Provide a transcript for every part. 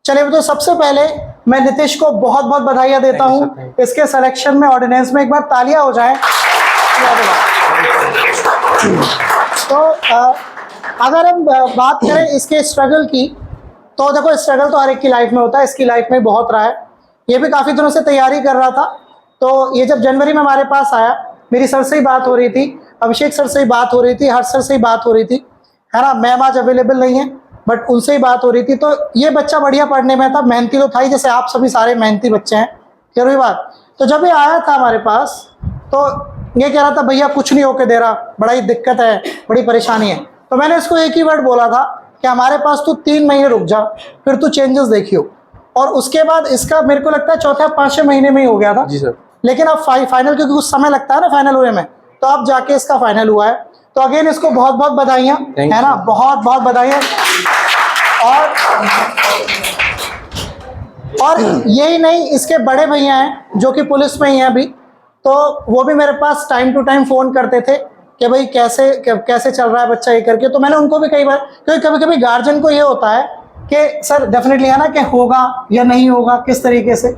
चलिए, तो सबसे पहले मैं नीतीश को बहुत बहुत बधाइयाँ देता हूँ इसके सिलेक्शन में। ऑर्डिनेंस में एक बार तालियां हो जाएं। तो अगर हम बात करें इसके स्ट्रगल की, तो देखो स्ट्रगल तो हर एक की लाइफ में होता है, इसकी लाइफ में बहुत रहा है। ये भी काफ़ी दिनों से तैयारी कर रहा था। तो ये जब जनवरी में हमारे पास आया, मेरी सर से ही बात हो रही थी, अभिषेक सर से ही बात हो रही थी, हर्ष सर से ही बात हो रही थी, है ना। मैम आज अवेलेबल नहीं है, बट उनसे ही बात हो रही थी। तो ये बच्चा बढ़िया पढ़ने में था, मेहनती तो था ही, जैसे आप सभी सारे मेहनती बच्चे हैं, कह रही बात। तो जब ये आया था हमारे पास, तो ये कह रहा था भैया कुछ नहीं होके दे रहा, बड़ा ही दिक्कत है, बड़ी परेशानी है। तो मैंने इसको एक ही वर्ड बोला था कि हमारे पास तू 3 महीने रुक जा, फिर तू चेंजेस देखियो। और उसके बाद इसका मेरे को लगता है चौथे 5 महीने में ही हो गया था जी सर। लेकिन अब फाइनल, क्योंकि कुछ समय लगता है ना फाइनल होने में, तो अब जाके इसका फाइनल हुआ है। तो अगेन इसको बहुत बहुत बधाइयाँ, है ना, बहुत बहुत बधाइयाँ। और यही नहीं, इसके बड़े भैया हैं जो कि पुलिस में ही हैं अभी, तो वो भी मेरे पास टाइम टू टाइम फ़ोन करते थे कि भाई कैसे चल रहा है बच्चा, ये करके। तो मैंने उनको भी कई बार, क्योंकि कभी कभी गार्जियन को ये होता है कि सर डेफिनेटली है ना कि होगा या नहीं होगा, किस तरीके से,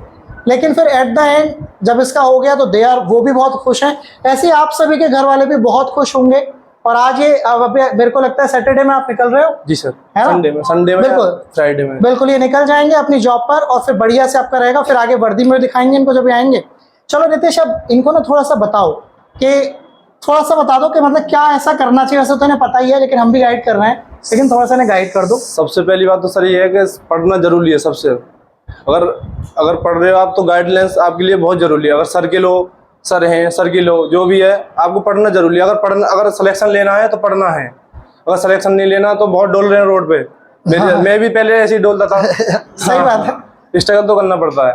लेकिन फिर एट द एंड जब इसका हो गया तो दे आर, वो भी बहुत खुश हैं। ऐसे ही आप सभी के घर वाले भी बहुत खुश होंगे। और आज ये अब मेरे को लगता है सैटरडे में आप निकल रहे हो। जी सर, है ना, संडे में बिल्कुल, फ्राइडे में बिल्कुल ये निकल जाएंगे अपनी जॉब पर, और फिर बढ़िया से आपका रहेगा। फिर आगे वर्दी में दिखाएंगे इनको जब ये आएंगे। चलो नीतीश, अब इनको ना थोड़ा सा बताओ कि थोड़ा सा बता दो कि मतलब क्या ऐसा करना चाहिए। वैसे तो इन्हें पता ही है, लेकिन हम भी गाइड कर रहे हैं, लेकिन थोड़ा सा इन्हें गाइड कर दो। सबसे पहली बात तो सर ये है कि पढ़ना जरूरी है सबसे। अगर पढ़ रहे हो आप तो गाइडलाइंस आपके लिए बहुत जरूरी है। अगर सर हैं, सर की लो, जो भी है, आपको पढ़ना जरूरी है। अगर सिलेक्शन लेना है तो पढ़ना है। अगर सिलेक्शन नहीं लेना तो बहुत डोल रहे हैं रोड पे। मैं भी पहले ऐसे ही डोलता था। सही बात है, स्ट्रगल तो करना पड़ता है।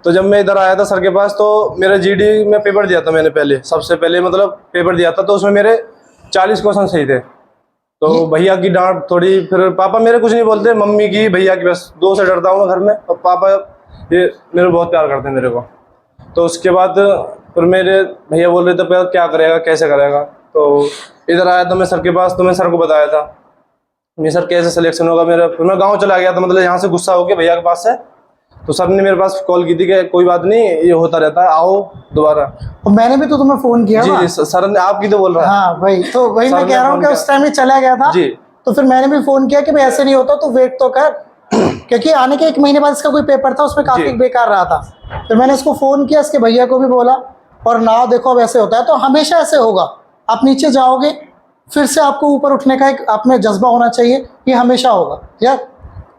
तो जब मैं इधर आया था सर के पास, तो मेरा जीडी में पेपर दिया था मैंने सबसे पहले मतलब पेपर दिया था, तो उसमें मेरे 40 क्वेश्चन सही थे। तो भैया की डांट थोड़ी, फिर पापा मेरे कुछ नहीं बोलते, मम्मी की, भैया की, बस 2 से डरता हूँ घर में। और पापा ये मेरे बहुत प्यार करते हैं मेरे को। तो उसके बाद फिर मेरे भैया बोल रहे थे क्या करेगा, कैसे करेगा। तो इधर आया था मैं सर के पास, तो मैं सर को बताया था मैं सर कैसे सिलेक्शन होगा मेरा। फिर मैं गाँव चला गया था, मतलब यहाँ से गुस्सा हो गया भैया के पास से। तो सर ने मेरे पास कॉल की थी कि कोई बात नहीं, ये होता रहता है, आओ दोबारा। और मैंने भी तो तुम्हें फोन किया। जी सर ने आपकी तो बोल रहा है। हाँ भाई, तो वही मैं कह रहा हूँ कि उस टाइम ही चला गया था जी। तो फिर मैंने भी फोन किया कि भाई ऐसे नहीं होता, तो वेट तो कर, क्योंकि आने के 1 महीने बाद इसका कोई पेपर था, उसमें काफी बेकार रहा था। फिर मैंने इसको फोन किया, इसके भैया को भी बोला, और ना देखो अब ऐसे होता है। तो हमेशा ऐसे होगा, आप नीचे जाओगे फिर से आपको ऊपर उठने का एक आप में जज्बा होना चाहिए, ये हमेशा होगा यार।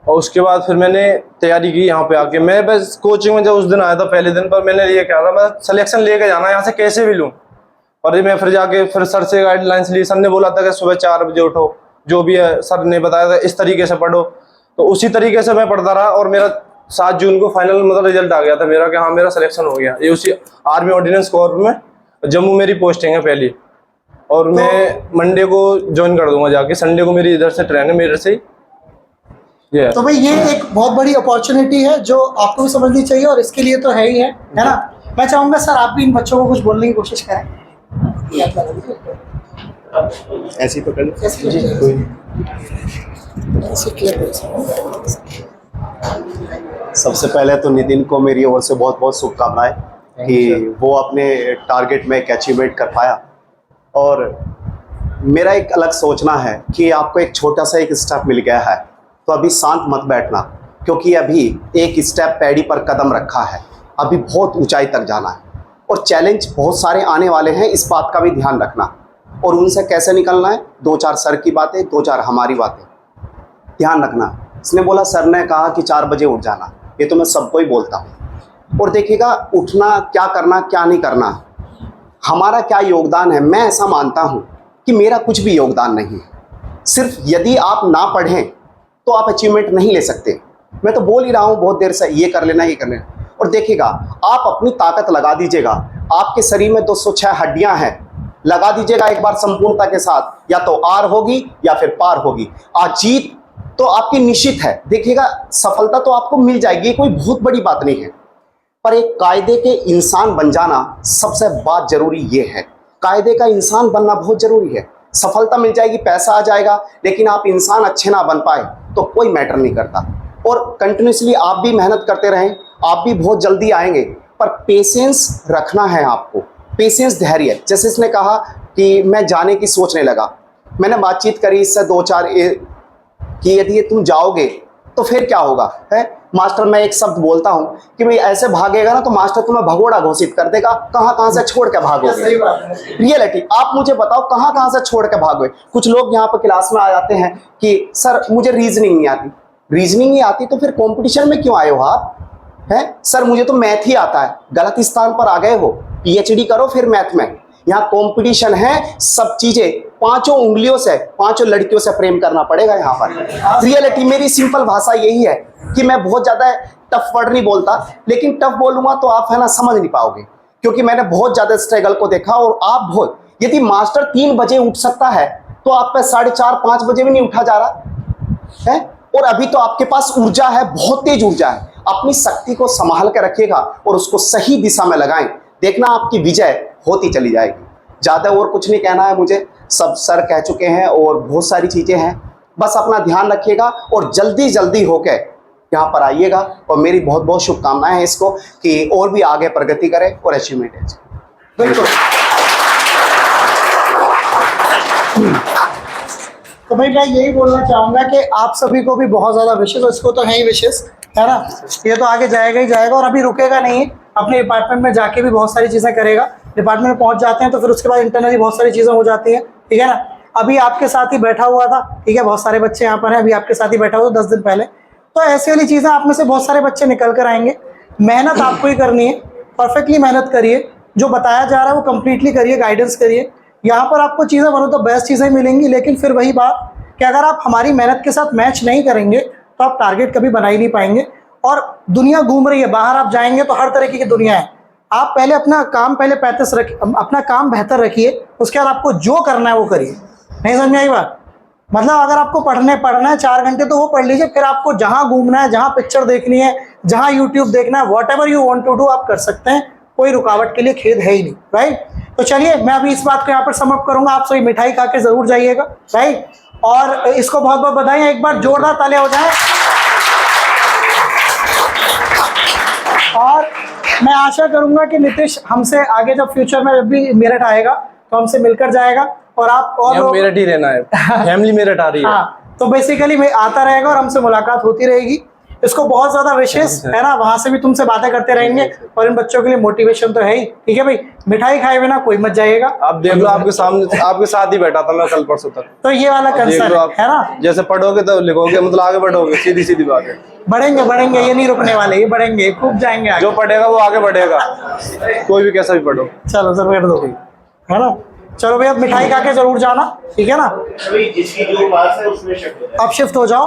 और उसके बाद फिर मैंने तैयारी की यहाँ पे आके। मैं बस कोचिंग में जब उस दिन आया था पहले दिन पर, मैंने ये कहा था मैं सिलेक्शन लेके जाना है यहाँ से कैसे भी लूँ। और मैं फिर जाके फिर सर से गाइडलाइंस ली। सर ने बोला था कि सुबह 4 बजे उठो, जो भी है सर ने बताया था इस तरीके से पढ़ो। तो उसी तरीके से मैं पढ़ता रहा, और मेरा 7 जून को फाइनल मतलब रिजल्ट आ गया था मेरा कि हाँ मेरा सिलेक्शन हो गया। ये उसी आर्मी ऑर्डिनेंस कोर में, जम्मू मेरी पोस्टिंग है पहली। और मैं मंडे को ज्वाइन कर दूंगा जाके, संडे को मेरी इधर से ट्रेन है, मेरे से ही। तो भाई ये एक बहुत बड़ी अपॉर्चुनिटी है जो आपको भी समझनी चाहिए, और इसके लिए तो है ही है ना। मैं चाहूंगा सर आप भी इन बच्चों को कुछ बोलने की कोशिश करें। ऐसी पकड़ सबसे पहले तो नितिन को मेरी ओर से बहुत बहुत शुभकामनाएं कि वो अपने टारगेट में एक अचीवमेंट कर पाया। और मेरा एक अलग सोचना है कि आपको एक छोटा सा एक स्टेप मिल गया है, तो अभी शांत मत बैठना, क्योंकि अभी एक स्टेप पैड़ी पर कदम रखा है, अभी बहुत ऊंचाई तक जाना है, और चैलेंज बहुत सारे आने वाले हैं, इस बात का भी ध्यान रखना। और उनसे कैसे निकलना है, 2-4 सर की बातें, 2-4 हमारी बातें ध्यान रखना। इसने बोला, सर ने कहा कि 4 बजे उठ जाना, ये तो मैं सबको ही बोलता हूँ। और देखिएगा उठना, क्या करना क्या नहीं करना, हमारा क्या योगदान है। मैं ऐसा मानता हूँ कि मेरा कुछ भी योगदान नहीं है। सिर्फ यदि आप ना पढ़ें तो आप अचीवमेंट नहीं ले सकते। मैं तो बोल ही रहा हूँ बहुत देर से, ये कर लेना, ये कर लेना। और देखिएगा आप अपनी ताकत लगा दीजिएगा। आपके शरीर में 206 हड्डियां हैं, लगा दीजिएगा एक बार संपूर्णता के साथ, या तो आर होगी या फिर पार होगी। आज जीत तो आपकी निश्चित है। देखिएगा सफलता तो आपको मिल जाएगी, कोई बहुत बड़ी बात नहीं है, पर एक कायदे के इंसान बन जाना सबसे बात जरूरी ये है। कायदे का इंसान बनना बहुत जरूरी है। सफलता मिल जाएगी, पैसा आ जाएगा, लेकिन आप इंसान अच्छे ना बन पाए तो कोई मैटर नहीं करता। और कंटिन्यूसली आप भी मेहनत करते रहें, आप भी बहुत जल्दी आएंगे। पर पेशेंस रखना है आपको, पेशेंस, धैर्य। जैसे इसने कहा कि मैं जाने की सोचने लगा, मैंने बातचीत करी इससे 2-4 कि यदि ये तुम जाओगे तो फिर क्या होगा है। मास्टर, मैं एक शब्द बोलता हूँ कि भाई ऐसे भागेगा ना तो मास्टर तुम्हें भगोड़ा घोषित कर देगा, कहाँ कहाँ से छोड़ के भागोगे। रियलिटी आप मुझे बताओ, कहाँ कहाँ से छोड़ के भागोगे। कुछ लोग यहाँ पर क्लास में आ जाते हैं कि सर मुझे रीजनिंग नहीं आती। रीजनिंग नहीं आती तो फिर कंपटीशन में क्यों आए हो आप, हैं? सर मुझे तो मैथ ही आता है। गलत स्थान पर आ गए हो, पीएचडी करो फिर मैथ में। यहाँ कंपटीशन है, सब चीजें 5 उंगलियों से 5 लड़कियों से प्रेम करना पड़ेगा यहाँ पर। रियलिटी मेरी सिंपल भाषा यही है कि मैं बहुत ज्यादा टफ वर्ड नहीं बोलता, लेकिन टफ बोलूंगा तो आप है ना समझ नहीं पाओगे, क्योंकि मैंने बहुत ज्यादा स्ट्रगल को देखा। और आप बहुत, यदि मास्टर 3 बजे उठ सकता है तो आप पे 4:30-5 बजे भी नहीं उठा जा रहा है। और अभी तो आपके पास ऊर्जा है, बहुत तेज ऊर्जा है। अपनी शक्ति को संभाल कर रखिएगा और उसको सही दिशा में लगाएं, देखना आपकी विजय होती चली जाएगी। ज्यादा और कुछ नहीं कहना है मुझे, सब सर कह चुके हैं और बहुत सारी चीजें हैं। बस अपना ध्यान रखिएगा और जल्दी जल्दी होके यहाँ पर आइएगा। और मेरी बहुत बहुत शुभकामनाएं हैं इसको कि और भी आगे प्रगति करे और अचीवमेंट है। बिल्कुल। तो भाई मैं यही बोलना चाहूंगा कि आप सभी को भी बहुत ज्यादा विशेष, इसको तो है ही विशेष, है ना। ये तो आगे जाएगा ही जाएगा और अभी रुकेगा नहीं। अपने डिपार्टमेंट में जाके भी बहुत सारी चीजें करेगा। डिपार्टमेंट में पहुंच जाते हैं तो फिर उसके बाद इंटरनली बहुत सारी चीजें हो जाती हैं, ठीक है ना। अभी आपके साथ ही बैठा हुआ था, ठीक है, बहुत सारे बच्चे यहाँ पर हैं, अभी आपके साथ ही बैठा हुआ 10 दिन पहले। तो ऐसी वाली चीजें आप में से बहुत सारे बच्चे निकल कर आएंगे। मेहनत आपको ही करनी है, परफेक्टली मेहनत करिए, जो बताया जा रहा है वो कंप्लीटली करिए, गाइडेंस करिए। यहाँ पर आपको चीज़ें वन ऑफ द बेस्ट चीज़ें मिलेंगी, लेकिन फिर वही बात कि अगर आप हमारी मेहनत के साथ मैच नहीं करेंगे तो आप टारगेट कभी बना ही नहीं पाएंगे। और दुनिया घूम रही है, बाहर आप जाएंगे तो हर तरीके की दुनिया है। आप पहले अपना काम अपना काम बेहतर रखिए, उसके बाद आपको जो करना है वो करिए। नहीं समझ में आई बात? मतलब अगर आपको पढ़ना है 4 घंटे तो वो पढ़ लीजिए, फिर आपको जहाँ घूमना है, जहाँ पिक्चर देखनी है, जहाँ यूट्यूब देखना है, whatever you want to do आप कर सकते हैं, कोई रुकावट के लिए खेद है ही नहीं, राइट। तो चलिए मैं अभी इस बात को यहाँ पर समाप्त करूंगा। आप सभी मिठाई खा के जरूर जाइएगा, राइट। और इसको बहुत बहुत बधाई, एक बार जोरदार ताली हो जाए। और मैं आशा करूंगा कि नीतीश हमसे आगे जब फ्यूचर में जब भी मेरठ आएगा तो हमसे मिलकर जाएगा। और आप और मेरठ ही रहना है, फैमिली मेरठ आ रही है। हाँ, तो बेसिकली मैं आता रहेगा और हमसे मुलाकात होती रहेगी। इसको बहुत ज्यादा विशेष है ना, वहां से भी तुमसे बातें करते रहेंगे और इन बच्चों के लिए मोटिवेशन तो है ही, ठीक है भाई। मिठाई खाए बिना कोई मत जाइएगा। आप देख लो, आपके सामने आपके साथ ही बैठा था मैं कल परसों तक। तो ये वाला कंसर्न है ना, जैसे पढ़ोगे तो लिखोगे, मतलब आगे बढ़ोगे, सीधी सीधी बात है। बढ़ेंगे बढ़ेंगे, ये नहीं रुकने वाले, ये बढ़ेंगे, खूब जाएंगे आगे। जो पढ़ेगा वो आगे बढ़ेगा, कोई भी कैसा भी पढ़ो। चलो सर बैठ दो, है ना। चलो भैया मिठाई खा के जरूर जाना, ठीक है ना। जिसकी जो पास है उसमें शिफ्ट हो जाए। अब शिफ्ट हो जाओ।